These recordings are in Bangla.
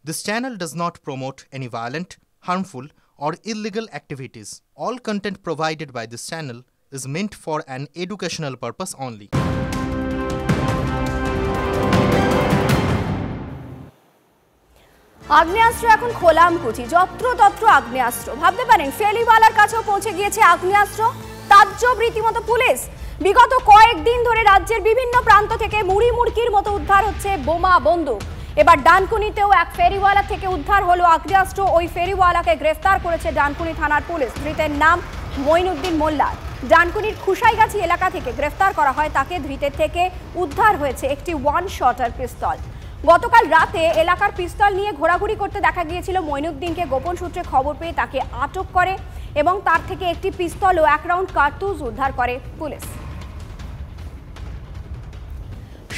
This channel does not promote any violent, harmful, or illegal activities. All content provided by this channel is meant for an educational purpose only. আগ্নেয়াস্ত্র এখন খোলামকুচি, যত্রতত্র আগ্নেয়াস্ত্র। ভাবতে পারেন ফেরিওয়ালার কাছেও পৌঁছে গিয়েছে আগ্নেয়াস্ত্র। তাজ্জব রীতিমতো পুলিশ। বিগত কয়েকদিন ধরে রাজ্যের বিভিন্ন প্রান্ত থেকে মুড়ি মুড়কির মতো উদ্ধার হচ্ছে বোমা, বন্দুক। এবার ডানকুনিতেও এক ফেরিওয়ালা থেকে উদ্ধার হলো আগ্নেয়াস্ত্র। ওই ফেরিওয়ালাকে গ্রেফতার করেছে ডানকুনি থানার পুলিশ। ধৃতের নাম মঈনুদ্দিন মোল্লার। ডানকুনির খুশাইগাছি এলাকা থেকে গ্রেফতার করা হয় তাকে। ধৃতের থেকে উদ্ধার হয়েছে একটি ওয়ান শটার পিস্তল। গতকাল রাতে এলাকার পিস্তল নিয়ে ঘোরাঘুরি করতে দেখা গিয়েছিল মঈনুদ্দিনকে। গোপন সূত্রে খবর পেয়ে তাকে আটক করে এবং তার থেকে একটি পিস্তল ও 1 রাউন্ড কার্তুজ উদ্ধার করে পুলিশ।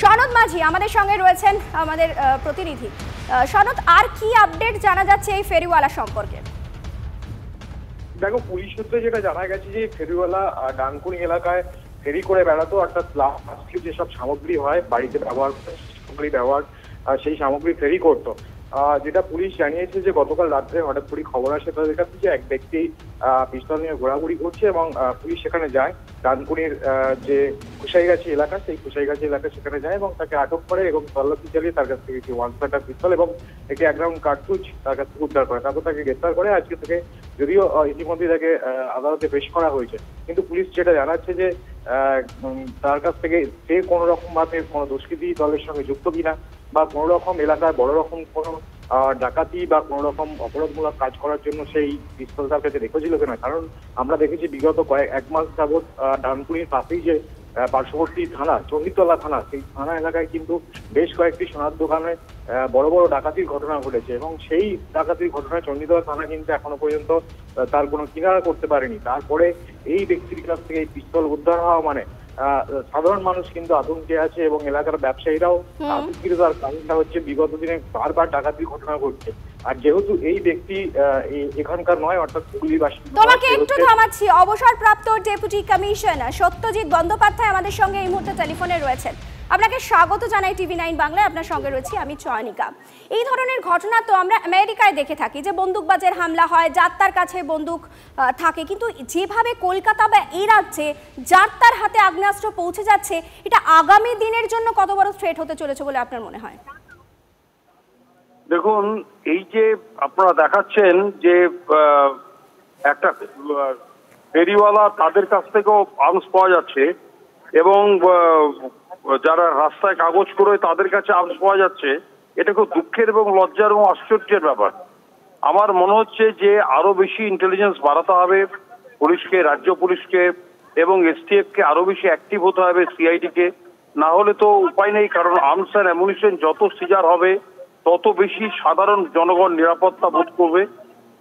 সনদ মাঝি আমাদের সঙ্গে রয়েছেন, আমাদের প্রতিনিধি। সনদ, আর কি আপডেট জানা যাচ্ছে এই ফেরিওয়ালা সম্পর্কে? দেখো, পুলিশ সূত্রে যেটা জানা গেছে যে ফেরিওয়ালা ডানকুনি এলাকায় ফেরি করে বেড়াতো, অর্থাৎ প্লাস্টিক যেসব সামগ্রী হয় বাড়িতে ব্যবহার সামগ্রী সেই সামগ্রী ফেরি করতো। যেটা পুলিশ জানিয়েছে যে গতকাল রাত্রে হঠাৎ করে খবর আসে তাদের কাছে যে এক ব্যক্তি পিস্তল নিয়ে ঘোরাঘুরি করছে এবং পুলিশ সেখানে যায়। ডানকুনির যে খুশাইগাছি এলাকা, সেই খুশাইগাছি এলাকা সেখানে যায় এবং তাকে আটক করে এবং তল্লাশি চালিয়ে তার কাছ থেকে একটি ওয়ান শটার পিস্তল এবং একটি 1 রাউন্ড কার্তুজ তার কাছ থেকে উদ্ধার করে। তারপর তাকে গ্রেফতার করে। আজকে থেকে যদিও ইতিমধ্যে তাকে আদালতে পেশ করা হয়েছে, কিন্তু পুলিশ যেটা জানাচ্ছে যে তার কাছ থেকে সে কোনো রকম ভাবে কোনো দুষ্কৃতী দলের সঙ্গে যুক্ত কিনা বা কোনো রকম এলাকায় বড় রকম কোনো ডাকাতি বা কোনো রকম অপরাধমূলক কাজ করার জন্য সেই পিস্তল তার কাছে রেখেছিল কিনা। কারণ আমরা দেখেছি বিগত এক মাস যাবৎ ডানকুনির পাশেই যে পার্শ্ববর্তী থানা চণ্ডীতলা থানা, সেই থানা এলাকায় কিন্তু বেশ কয়েকটি সোনার দোকানে বড় বড় ডাকাতির ঘটনা ঘটেছে এবং সেই ডাকাতির ঘটনায় চণ্ডীতলা থানা কিন্তু এখনো পর্যন্ত তার কোনো কিনারা করতে পারেনি। তারপরে এই ব্যক্তির কাছ থেকে এই পিস্তল উদ্ধার হওয়া মানে সাধারণ মানুষ কিন্তু আতঙ্কে আছে এবং এলাকার ব্যবসায়ীরাও আতঙ্কিত। তার কারণটা হচ্ছে বিগত দিনে বারবার ডাকাতির ঘটনা ঘটছে, আর যেহেতু এই ব্যক্তি এখানকার নয়, অর্থাৎ হুগলির বাসিন্দা। তোমাকে একটু থামাচ্ছি। অবসরপ্রাপ্ত ডেপুটি কমিশনার সত্যজিৎ বন্দ্যোপাধ্যায় আমাদের সঙ্গে এই মুহূর্তে টেলিফোনে রয়েছেন। আপনাকে স্বাগত জানাই TV9 বাংলায়। আপনার সঙ্গে রয়েছি আমি চয়নিকা। এই ধরনের ঘটনা তো আমরা আমেরিকায় দেখে থাকি যে বন্দুকবাজের হামলা হয়, যাত্রার কাছে বন্দুক থাকে, কিন্তু যেভাবে কলকাতা বা এই রাজ্যে যাত্রার হাতে আগ্নেয়াস্ত্র পৌঁছে যাচ্ছে, এটা আগামী দিনের জন্য কত বড় থ্রেট হতে চলেছে বলে আপনার মনে হয়? দেখুন, এই যে আপনারা দেখাচ্ছেন যে একটা ফেরিওয়ালা, তাদের কাছ থেকেও আর্মস পাওয়া যাচ্ছে এবং যারা রাস্তায় কাগজ করে তাদের কাছে আর্মস পাওয়া যাচ্ছে। এটা খুব দুঃখের এবং লজ্জার এবং আশ্চর্যের ব্যাপার। আমার মনে হচ্ছে যে আরো বেশি ইন্টেলিজেন্স বাড়াতে হবে পুলিশকে, রাজ্য পুলিশকে এবং STF কে আরো বেশি অ্যাক্টিভ হতে হবে, CID কে। না হলে তো উপায় নেই, কারণ আর্মস অ্যান্ড অ্যামুনিশন যত সিজার হবে তত বেশি সাধারণ জনগণ নিরাপত্তা বোধ করবে।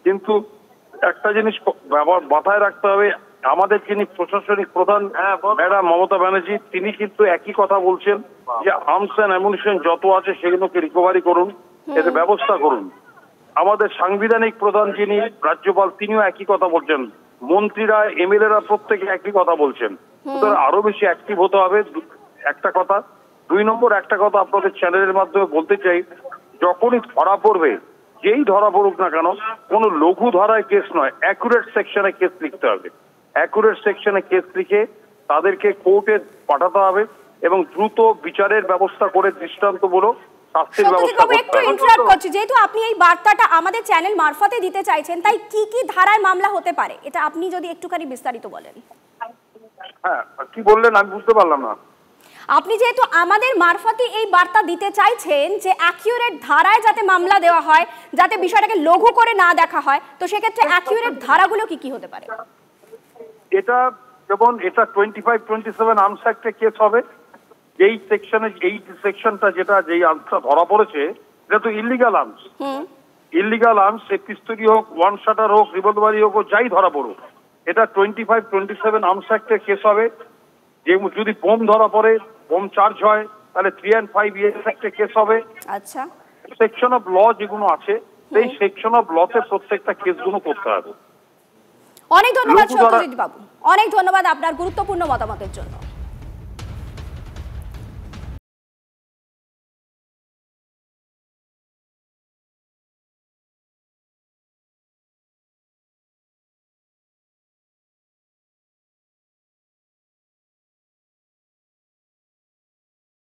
কিন্তু একটা জিনিস মাথায় রাখতে হবে, আমাদের যিনি প্রশাসনিক প্রধান ম্যাডাম মমতা ব্যানার্জি, তিনি কিন্তু একই কথা বলছেন যে আর্মস অ্যান্ড অ্যামুনিশন যত আছে সেগুলোকে রিকভারি করুন, এতে ব্যবস্থা করুন। আমাদের সাংবিধানিক প্রধান যিনি রাজ্যপাল, তিনিও একই কথা বলছেন। মন্ত্রীরা, MLA-রা প্রত্যেকে একই কথা বলছেন। সুতরাং আরো বেশি অ্যাক্টিভ হতে হবে, একটা কথা। 2 নম্বর একটা কথা আপনাদের চ্যানেলের মাধ্যমে বলতে চাই, যখনই ধরা পড়বে, যেই ধরা পড়ুক না কেন, কোনো লঘু ধারায় কেস নয়, অ্যাকুরেট সেকশনে কেস লিখতে হবে। অ্যাকুরেট সেকশনে কেস লিখে তাদেরকে কোর্টে পাঠাতে হবে এবং দ্রুত বিচারের ব্যবস্থা করে দৃষ্টান্তমূলক শাস্তির ব্যবস্থা করতে হবে। একটু ইন্টারাপ্ট করছি, যেহেতু আপনি এই বার্তাটা আমাদের চ্যানেল মারফতে দিতে চাইছেন, তাই কি কি ধারায় মামলা হতে পারে এটা আপনি যদি একটুখানি বিস্তারিত বলেন। হ্যাঁ, কি বললেন আমি বুঝতে পারলাম না। আপনি যেহেতু আমাদের মারফতে এই বার্তা দিতে চাইছেন যে অ্যাকিউরেট ধারায় যাতে মামলা দেওয়া হয়, যাতে বিষয়টাকে লঘু করে না দেখা হয়, তো সেক্ষেত্রে অ্যাকিউরেট ধারাগুলো কি কি হতে পারে? এটা যেমন এটা 25-27 আর্মস অ্যাক্টে কেস হবে। এই সেকশনটা যেটা যেই আর্মসটা ধরা পড়েছে, এটা তো ইলিগাল আর্মস। ইলিগাল আর্মস, সে পিস্তলই হোক, ওয়ান শাটার হোক, রিভলভারই হোক, যাই ধরা পড়ুক, এটা 25-27 আর্মস অ্যাক্টে কেস হবে। যে যদি বোম ধরা পড়ে, বোম চার্জ হয়, তাহলে 3 and 5 years অ্যাক্টে কেস হবে। আচ্ছা, সেকশন অফ ল যেগুলো আছে, সেই সেকশন অফ লতে প্রত্যেকটা কেসগুলো করতে হবে। অনেক ধন্যবাদ সত্যজিৎ বাবু, অনেক ধন্যবাদ আপনার গুরুত্বপূর্ণ মতামতের জন্য।